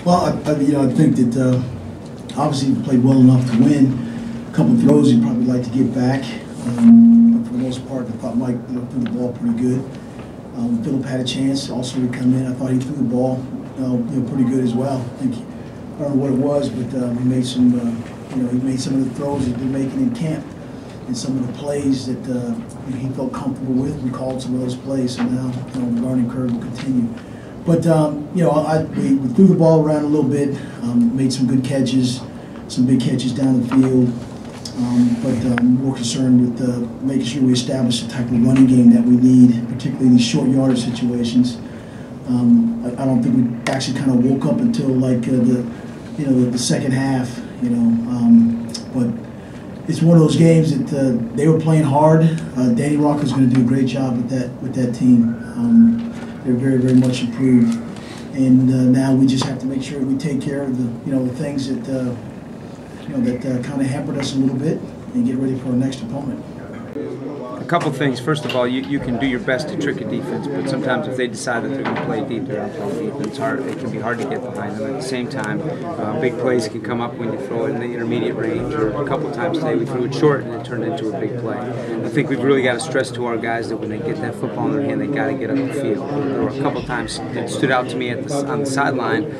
Well, I think that obviously he played well enough to win. A couple of throws he'd probably like to get back. But for the most part, I thought Mike threw the ball pretty good. Philip had a chance also to come in. I thought he threw the ball pretty good as well. I don't know what it was, but he made some he made some of the throws he'd been making in camp, and some of the plays that he felt comfortable with. We called some of those plays, so now the learning curve will continue. But we threw the ball around a little bit, made some good catches, some big catches down the field. But more concerned with making sure we establish the type of running game that we need, particularly in these short yardage situations. I don't think we actually kind of woke up until like the second half, but it's one of those games that they were playing hard. Danny Rocco's going to do a great job with that team. They're very, very much improved, and now we just have to make sure we take care of the things that that kind of hampered us a little bit, and get ready for our next opponent. A couple things. First of all, you can do your best to trick a defense, but sometimes if they decide that they're going to play deep, they're going to play deep. It's hard. It can be hard to get behind them. At the same time, big plays can come up when you throw it in the intermediate range. Or a couple of times today, we threw it short and it turned into a big play. I think we've really got to stress to our guys that when they get that football in their hand, they got to get up the field. There were a couple of times that stood out to me on the sideline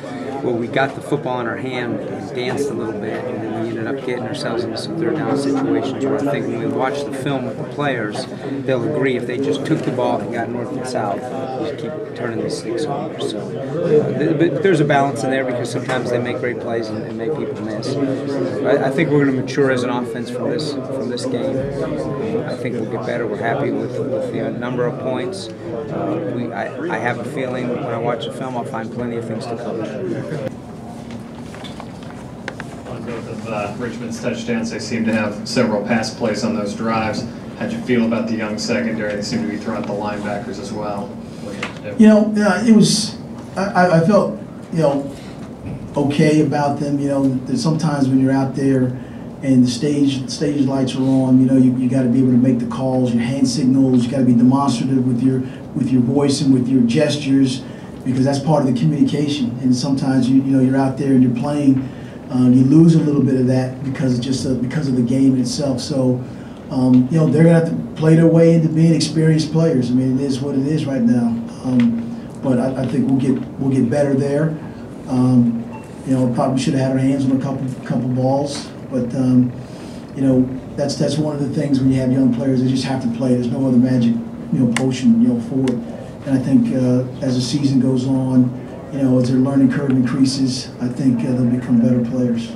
where we got the football in our hand and danced a little bit, and then we ended up getting ourselves into some third down situations where I think when we watch the film with the players, they'll agree if they just took the ball and got north and south, just keep turning the sticks over. So there's a balance in there because sometimes they make great plays and make people miss. I think we're going to mature as an offense from this game. I think we'll get better. We're happy with the number of points. I have a feeling when I watch the film, I'll find plenty of things to cover. On both of Richmond's touchdowns, they seem to have several pass plays on those drives. How'd you feel about the young secondary? They seem to be throwing the linebackers as well. It was. I felt okay about them. That sometimes when you're out there and the stage lights are on, you got to be able to make the calls, your hand signals. You got to be demonstrative with your voice and with your gestures, because that's part of the communication. And sometimes you're out there and you're playing, you lose a little bit of that because of the game itself. So they're gonna have to play their way into being experienced players. I mean, it is what it is right now. But I think we'll get better there. Probably should have had our hands on a couple balls, but that's one of the things when you have young players. They just have to play. There's no other magic potion for it. And I think as the season goes on, as their learning curve increases, I think they'll become better players.